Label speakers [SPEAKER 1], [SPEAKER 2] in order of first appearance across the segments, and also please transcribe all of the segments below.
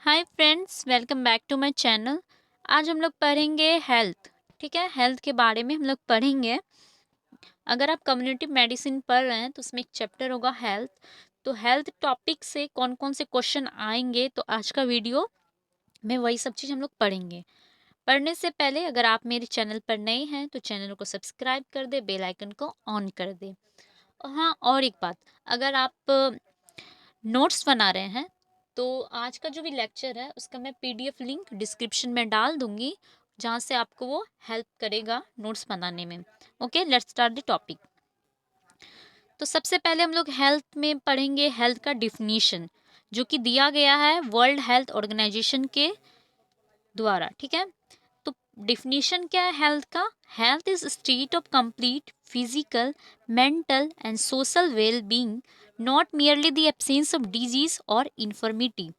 [SPEAKER 1] Hi friends, welcome back to my channel. आज हम लोग पढ़ेंगे हेल्थ। ठीक है, हेल्थ के बारे में हम लोग पढ़ेंगे। अगर आप कम्युनिटी मेडिसिन पढ़ रहे हैं तो उसमें एक चैप्टर होगा हेल्थ। तो हेल्थ टॉपिक से कौन कौन से क्वेश्चन आएंगे, तो आज का वीडियो में वही सब चीज़ हम लोग पढ़ेंगे। पढ़ने से पहले अगर आप मेरे चैनल पर नए हैं तो चैनल को सब्सक्राइब कर दे, बेल आइकन को ऑन कर दे। हाँ, और एक बात, अगर आप नोट्स बना रहे हैं तो आज का जो भी लेक्चर है उसका मैं पीडीएफ लिंक डिस्क्रिप्शन में डाल दूंगी, जहाँ से आपको वो हेल्प करेगा नोट्स बनाने में। Okay, let's start the topic. तो सबसे पहले हम लोग हेल्थ में पढ़ेंगे हेल्थ का डिफिनीशन, जो कि दिया गया है वर्ल्ड हेल्थ ऑर्गेनाइजेशन के द्वारा। ठीक है, तो डिफिनीशन क्या है हेल्थ का? Health is state of complete physical, mental and social well being, not merely the absence of disease और इन्फर्मिटी।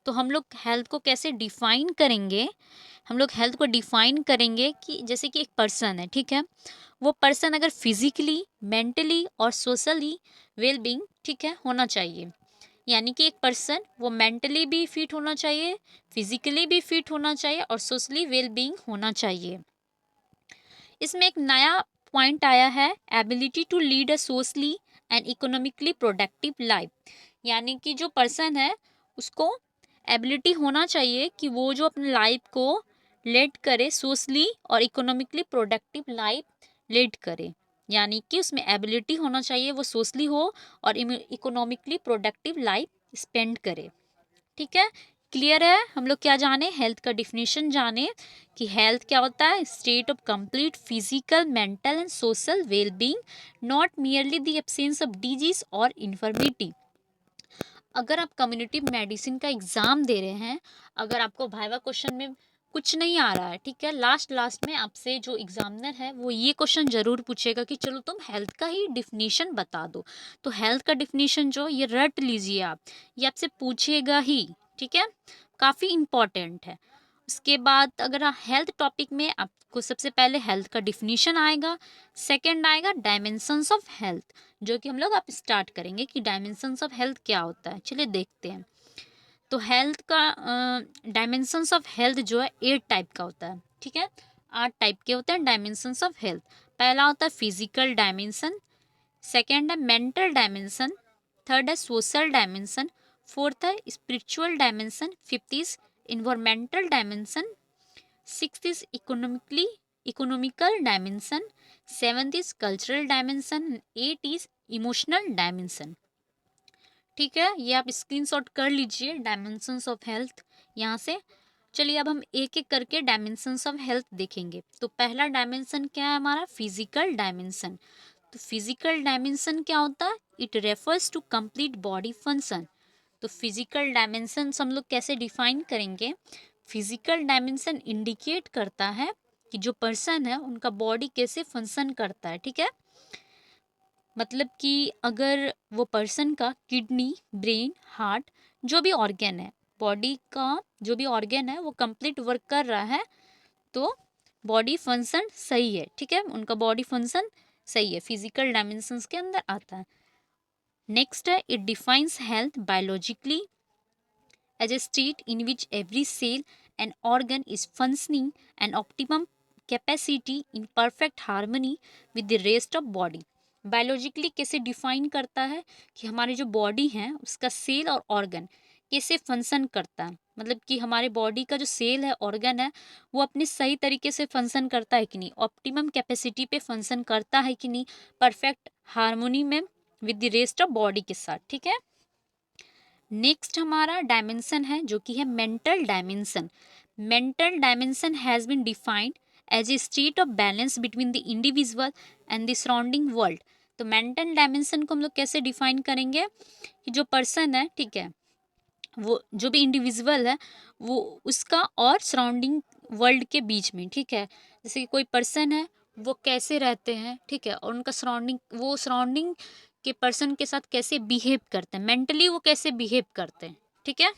[SPEAKER 1] तो हम लोग हेल्थ को कैसे डिफाइन करेंगे? हम लोग हेल्थ को डिफाइन करेंगे कि जैसे कि एक पर्सन है, ठीक है, वो पर्सन अगर फिजिकली, मेंटली और सोशली वेल बीइंग, ठीक है, होना चाहिए। यानी कि एक पर्सन वो मेंटली भी फिट होना चाहिए, फिजिकली भी फिट होना चाहिए और सोशली वेल बीइंग होना चाहिए। इसमें एक नया पॉइंट आया है, ability to lead a socially and economically productive life. यानी कि जो पर्सन है उसको एबिलिटी होना चाहिए कि वो जो अपने लाइफ को लीड करे, सोशली और इकोनॉमिकली प्रोडक्टिव लाइफ लीड करे। यानी कि उसमें एबिलिटी होना चाहिए, वो सोशली हो और इकोनॉमिकली प्रोडक्टिव लाइफ स्पेंड करे। ठीक है, क्लियर है? हम लोग क्या जाने, हेल्थ का डिफिनेशन जाने कि हेल्थ क्या होता है? State of complete physical, mental and social well being, not merely the absence of disease और इन्फर्मिटी। अगर आप कम्युनिटी मेडिसिन का एग्जाम दे रहे हैं, अगर आपको वाइवा क्वेश्चन में कुछ नहीं आ रहा है, ठीक है, लास्ट लास्ट में आपसे जो एग्जामिनर है वो ये क्वेश्चन जरूर पूछेगा कि चलो तुम हेल्थ का ही डिफिनीशन बता दो। तो हेल्थ का डिफिनीशन जो ये रट लीजिए आप, ये आपसे पूछेगा ही। ठीक है, काफ़ी इम्पॉर्टेंट है। उसके बाद अगर हेल्थ टॉपिक में आपको सबसे पहले हेल्थ का डिफिनीशन आएगा, सेकंड आएगा डायमेंशंस ऑफ हेल्थ, जो कि हम लोग आप स्टार्ट करेंगे कि डायमेंशंस ऑफ हेल्थ क्या होता है। चलिए देखते हैं। तो हेल्थ का डायमेंशंस ऑफ हेल्थ जो है 8 टाइप का होता है। ठीक है, 8 टाइप के होते हैं डायमेंशंस ऑफ हेल्थ। पहला होता है फिजिकल डायमेंशन, सेकेंड है मेंटल डायमेंशन, थर्ड है सोशल डायमेंशन, फोर्थ है spiritual dimension, fifth is environmental dimension, sixth is economical dimension, seventh is cultural dimension, eight is emotional dimension. ठीक है, ये आप स्क्रीनशॉट कर लीजिए डायमेंशंस ऑफ हेल्थ यहाँ से। चलिए अब हम एक एक करके डायमेंशंस ऑफ हेल्थ देखेंगे। तो पहला डायमेंशन क्या है हमारा? Physical dimension. तो फिजिकल डायमेंशन क्या होता है? It refers to complete body function. तो फिजिकल डायमेंशन हम लोग कैसे डिफाइन करेंगे? फिजिकल डायमेंशन इंडिकेट करता है कि जो पर्सन है उनका बॉडी कैसे फंक्शन करता है। ठीक है, मतलब कि अगर वो पर्सन का किडनी, ब्रेन, हार्ट, जो भी ऑर्गन है, बॉडी का जो भी ऑर्गन है वो कंप्लीट वर्क कर रहा है तो बॉडी फंक्शन सही है। ठीक है, उनका बॉडी फंक्शन सही है, फिजिकल डायमेंशंस के अंदर आता है। नेक्स्ट है, it defines health biologically as a state in which every cell and organ is functioning and optimum capacity in perfect harmony with the rest of body। Biologically कैसे define करता है कि हमारी जो बॉडी है उसका सेल और ऑर्गन कैसे फंक्शन करता है, मतलब कि हमारे बॉडी का जो सेल है, ऑर्गन है, वो अपने सही तरीके से फंक्शन करता है कि नहीं, ऑप्टिमम कैपेसिटी पे फंक्शन करता है कि नहीं, परफेक्ट हार्मोनी में with the rest of body के साथ। ठीक है, नेक्स्ट हमारा डायमेंशन है जो कि है mental dimension. Mental dimension has been defined as a state of balance between the individual and the surrounding world. तो मेंटल डायमेंशन को हम लोग कैसे डिफाइन करेंगे कि जो पर्सन है, ठीक है, वो जो भी इंडिविजुअल है वो उसका और सराउंडिंग वर्ल्ड के बीच में, ठीक है, जैसे कि कोई पर्सन है वो कैसे रहते हैं, ठीक है, और उनका सराउंडिंग, वो सराउंडिंग के पर्सन के साथ कैसे बिहेव करते हैं, मेंटली वो कैसे बिहेव करते हैं। ठीक है,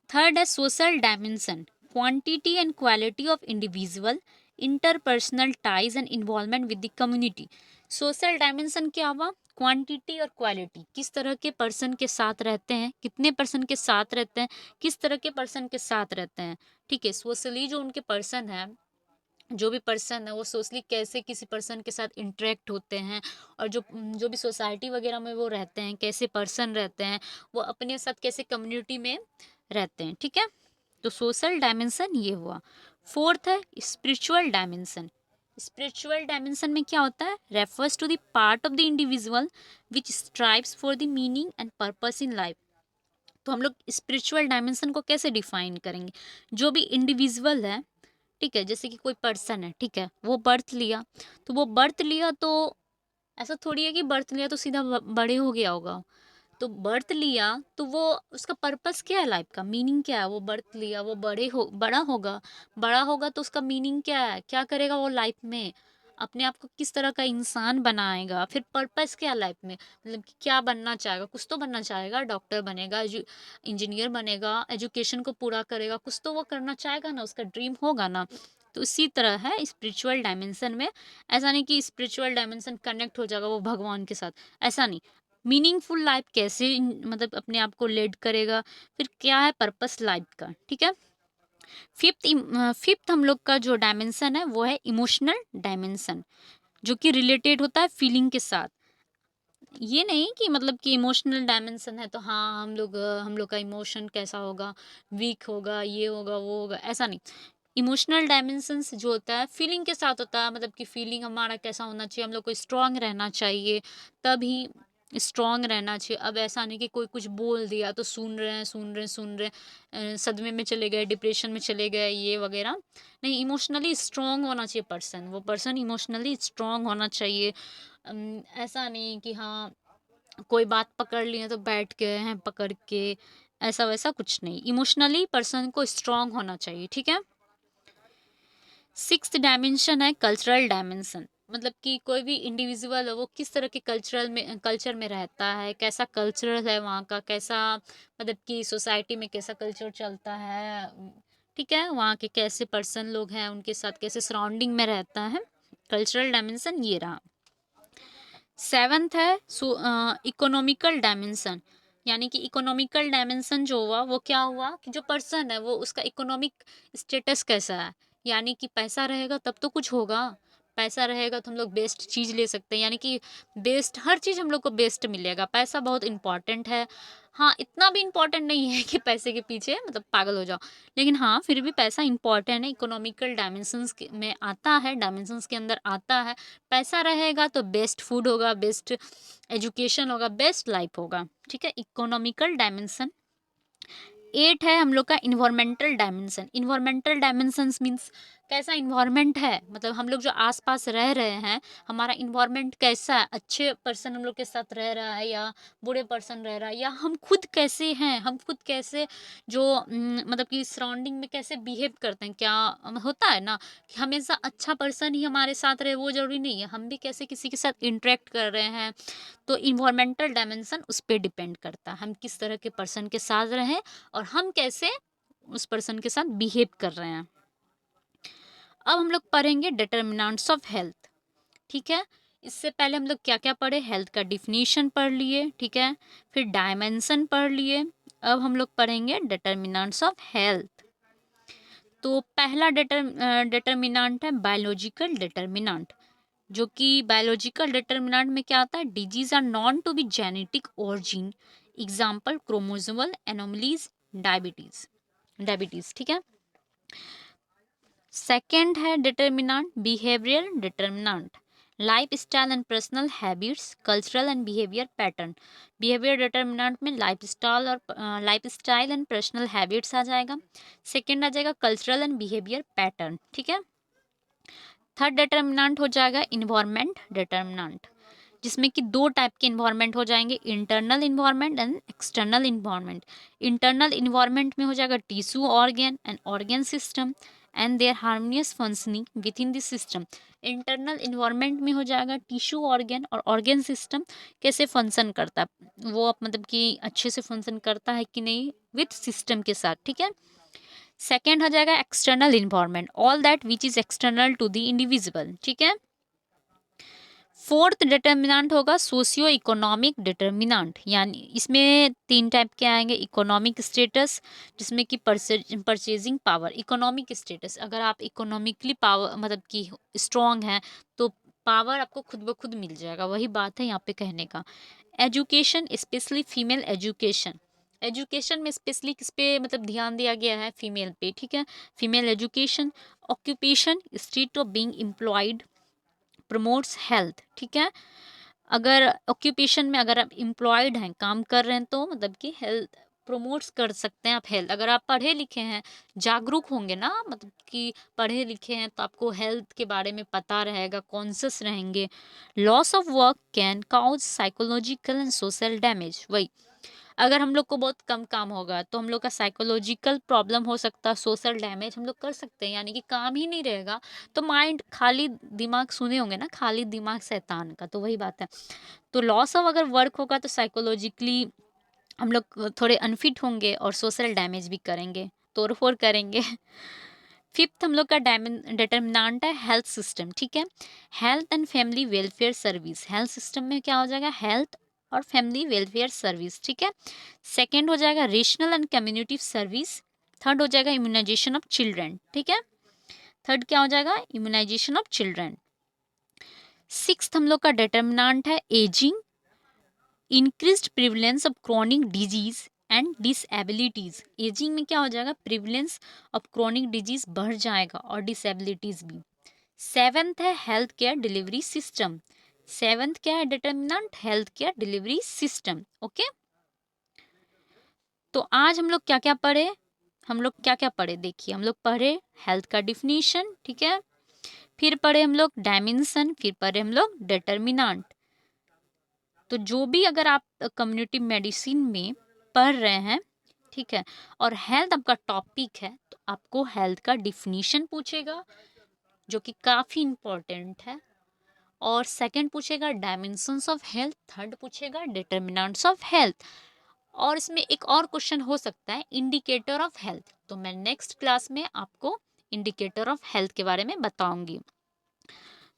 [SPEAKER 1] थर्ड है social dimension, quantity and quality of individual interpersonal ties and involvement with the community. Social dimension क्या हुआ? क्वांटिटी और क्वालिटी, किस तरह के पर्सन के साथ रहते हैं, कितने पर्सन के साथ रहते हैं, किस तरह के पर्सन के साथ रहते हैं, ठीक है। सोशली जो उनके पर्सन है, जो भी पर्सन है वो सोशली कैसे किसी पर्सन के साथ इंटरेक्ट होते हैं, और जो जो भी सोसाइटी वगैरह में वो रहते हैं, कैसे पर्सन रहते हैं, वो अपने साथ कैसे कम्युनिटी में रहते हैं, ठीक है। तो सोशल डायमेंशन ये हुआ। फोर्थ है स्पिरिचुअल डायमेंशन। स्पिरिचुअल डायमेंशन में क्या होता है, refers to the part of the individual which strives for the meaning and purpose in life. तो हम लोग स्पिरिचुअल डायमेंशन को कैसे डिफाइन करेंगे, जो भी इंडिविजुअल है, ठीक है, जैसे कि कोई पर्सन है, ठीक है, वो बर्थ लिया, तो वो बर्थ लिया तो ऐसा थोड़ी है कि बर्थ लिया तो सीधा बड़े हो गया होगा। तो बर्थ लिया तो वो उसका पर्पस क्या है, लाइफ का मीनिंग क्या है, वो बर्थ लिया, वो बड़ा होगा, बड़ा होगा तो उसका मीनिंग क्या है, क्या करेगा वो लाइफ में, अपने आप को किस तरह का इंसान बनाएगा, फिर पर्पस क्या है लाइफ में, मतलब कि क्या बनना चाहेगा, कुछ तो बनना चाहेगा, डॉक्टर बनेगा, इंजीनियर बनेगा, एजुकेशन को पूरा करेगा, कुछ तो वो करना चाहेगा ना, उसका ड्रीम होगा ना। तो इसी तरह है स्पिरिचुअल डायमेंशन में। ऐसा नहीं कि स्पिरिचुअल डायमेंशन कनेक्ट हो जाएगा वो भगवान के साथ, ऐसा नहीं। मीनिंगफुल लाइफ कैसे मतलब अपने आप को लीड करेगा, फिर क्या है पर्पस लाइफ का, ठीक है। फिफ्थ हम लोग का जो डायमेंशन है वो है इमोशनल डायमेंशन, जो कि रिलेटेड होता है फीलिंग के साथ। ये नहीं कि मतलब कि इमोशनल डायमेंशन है तो हाँ हम लोग का इमोशन कैसा होगा, वीक होगा, ये होगा वो होगा, ऐसा नहीं। इमोशनल डायमेंशंस जो होता है फीलिंग के साथ होता है, मतलब कि फीलिंग हमारा कैसा होना चाहिए, हम लोग को स्ट्रांग रहना चाहिए, तभी स्ट्रांग रहना चाहिए। अब ऐसा नहीं कि कोई कुछ बोल दिया तो सुन रहे हैं सुन रहे हैं सुन रहे हैं, सदमे में चले गए, डिप्रेशन में चले गए, ये वगैरह नहीं। इमोशनली स्ट्रांग होना चाहिए पर्सन, वो पर्सन इमोशनली स्ट्रांग होना चाहिए। ऐसा नहीं कि हाँ कोई बात पकड़ लिए तो बैठ गए हैं पकड़ के, ऐसा वैसा कुछ नहीं। इमोशनली पर्सन को स्ट्रांग होना चाहिए, ठीक है। सिक्स्थ डायमेंशन है कल्चरल डायमेंशन, मतलब कि कोई भी इंडिविजुअल है वो किस तरह के कल्चर में रहता है, कैसा कल्चर है वहाँ का, कैसा मतलब कि सोसाइटी में कैसा कल्चर चलता है, ठीक है, वहाँ के कैसे पर्सन लोग हैं, उनके साथ कैसे सराउंडिंग में रहता है। कल्चरल डायमेंशन ये रहा। सेवन्थ है इकोनॉमिकल डायमेंशन, यानी कि इकोनॉमिकल डायमेंशन जो हुआ वो क्या हुआ कि जो पर्सन है वो उसका इकोनॉमिक स्टेटस कैसा है, यानी कि पैसा रहेगा तब तो कुछ होगा, पैसा रहेगा तो हम लोग बेस्ट चीज़ ले सकते हैं, यानी कि बेस्ट हर चीज़ हम लोग को बेस्ट मिलेगा। पैसा बहुत इंपॉर्टेंट है, हाँ इतना भी इम्पोर्टेंट नहीं है कि पैसे के पीछे मतलब पागल हो जाओ, लेकिन हाँ फिर भी पैसा इंपॉर्टेंट है, इकोनॉमिकल डायमेंशंस में आता है, डायमेंशंस के अंदर आता है। पैसा रहेगा तो बेस्ट फूड होगा, बेस्ट एजुकेशन होगा, बेस्ट लाइफ होगा, ठीक है, इकोनॉमिकल डायमेंशन। 8 है हम लोग का environmental dimension. Environmental dimensions means कैसा इन्वायरमेंट है, मतलब हम लोग जो आसपास रह रहे हैं, हमारा इन्वायरमेंट कैसा है, अच्छे पर्सन हम लोग के साथ रह रहा है या बुरे पर्सन रह रहा है, या हम खुद कैसे हैं, हम खुद कैसे जो मतलब कि सराउंडिंग में कैसे बिहेव करते हैं, क्या होता है ना कि हमेशा अच्छा पर्सन ही हमारे साथ रहे वो ज़रूरी नहीं है, हम भी कैसे किसी के साथ इंटरेक्ट कर रहे हैं। तो इन्वायरमेंटल डायमेंशन उस पर डिपेंड करता है, हम किस तरह के पर्सन के साथ रहें और हम कैसे उस पर्सन के साथ बिहेव कर रहे हैं। अब हम लोग पढ़ेंगे डिटर्मिनेंट्स ऑफ हेल्थ, ठीक है। इससे पहले हम लोग क्या क्या पढ़े, हेल्थ का डिफिनीशन पढ़ लिए, ठीक है, फिर डायमेंशन पढ़ लिए। अब हम लोग पढ़ेंगे डिटर्मिनेंट्स ऑफ हेल्थ। तो पहला डिटर्मिनेंट है बायोलॉजिकल डिटर्मिनेंट, जो कि बायोलॉजिकल डिटर्मिनेंट में क्या आता है, disease are known to be genetic origin, example chromosomal anomalies, diabetes diabetes, ठीक है। सेकेंड है determinant behavioural determinant, lifestyle and personal habits, cultural and behaviour pattern. Behaviour determinant में lifestyle and personal habits आ जाएगा। Second आ जाएगा cultural and behaviour pattern, ठीक है। Third determinant हो जाएगा इन्वायरमेंट डिटर्मिनेंट, जिसमें कि दो टाइप के इन्वायरमेंट हो जाएंगे, internal environment and external environment. Internal environment में हो जाएगा tissue organ and organ system and their harmonious functioning within this system. Internal environment में हो जाएगा टिश्यू ऑर्गन और ऑर्गन सिस्टम कैसे फंक्शन करता है, वो मतलब कि अच्छे से फंक्शन करता है कि नहीं विथ सिस्टम के साथ, ठीक है। सेकेंड हो जाएगा external environment, all that which is external to the individual, ठीक है। फोर्थ डिटर्मिनेंट होगा सोशियो इकोनॉमिक डिटर्मिनेंट, यानी इसमें 3 टाइप के आएंगे। इकोनॉमिक स्टेटस, जिसमें कि परचेजिंग पावर। इकोनॉमिक स्टेटस, अगर आप इकोनॉमिकली पावर मतलब कि स्ट्रांग हैं तो पावर आपको खुद ब खुद मिल जाएगा, वही बात है यहाँ पे कहने का। Education, specially female education. Education में स्पेशली किस पे मतलब ध्यान दिया गया है, फीमेल पे, ठीक है। Female education. Occupation, state of being employed, promotes health, ठीक है। अगर ऑक्यूपेशन में अगर आप एम्प्लॉयड हैं, काम कर रहे हैं, तो मतलब कि हेल्थ प्रमोट्स कर सकते हैं आप हेल्थ। अगर आप पढ़े लिखे हैं, जागरूक होंगे ना, मतलब कि पढ़े लिखे हैं तो आपको हेल्थ के बारे में पता रहेगा, कॉन्शियस रहेंगे। Loss of work can cause psychological and social damage. वही, अगर हम लोग को बहुत कम काम होगा तो हम लोग का साइकोलॉजिकल प्रॉब्लम हो सकता है, सोशल डैमेज हम लोग कर सकते हैं, यानी कि काम ही नहीं रहेगा तो माइंड खाली दिमाग, सुने होंगे ना, खाली दिमाग शैतान का, तो वही बात है। तो लॉस ऑफ अगर वर्क होगा तो साइकोलॉजिकली हम लोग थोड़े अनफिट होंगे और सोशल डैमेज भी करेंगे, तोड़ फोड़ करेंगे। फिफ्थ हम लोग का डिटर्मिनेंट है हेल्थ सिस्टम, ठीक है। Health and family welfare service. Health system में क्या हो जाएगा, हेल्थ और फैमिली वेलफेयर सर्विस, ठीक है। सेकेंड हो जाएगा regional and community service. Third हो जाएगा इम्यूनाइजेशन ऑफ चिल्ड्रन, ठीक है। थर्ड क्या हो जाएगा, इम्यूनाइजेशन ऑफ चिल्ड्रन। सिक्स्थ हम लोग का डिटर्मिनेंट है ageing, increased prevalence of chronic disease and डिसएबिलिटीज। Ageing में क्या हो जाएगा, प्रिवलेंस ऑफ क्रॉनिक डिजीज बढ़ जाएगा और डिसएबिलिटीज भी। सेवेंथ है health care delivery system. Seventh क्या है determinant, health care delivery system, okay. तो आज हम लोग क्या क्या पढ़े, हम लोग क्या क्या पढ़े, देखिए हम लोग पढ़े हेल्थ का डिफिनीशन, ठीक है। फिर पढ़े हम लोग डायमेंशन, फिर पढ़े हम लोग डिटर्मिनेंट। तो जो भी अगर आप कम्युनिटी मेडिसिन में पढ़ रहे हैं, ठीक है, और हेल्थ आपका टॉपिक है, तो आपको हेल्थ का डिफिनीशन पूछेगा जो कि काफ़ी इम्पोर्टेंट है, और सेकंड पूछेगा डायमेंशंस ऑफ हेल्थ, थर्ड पूछेगा डिटर्मिनेंट्स ऑफ हेल्थ, और इसमें एक और क्वेश्चन हो सकता है इंडिकेटर ऑफ हेल्थ। तो मैं नेक्स्ट क्लास में आपको इंडिकेटर ऑफ हेल्थ के बारे में बताऊंगी।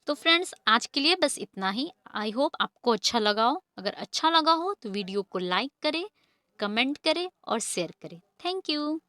[SPEAKER 1] तो फ्रेंड्स आज के लिए बस इतना ही। आई होप आपको अच्छा लगा हो। अगर अच्छा लगा हो तो वीडियो को लाइक करें, कमेंट करें और शेयर करें। Thank you.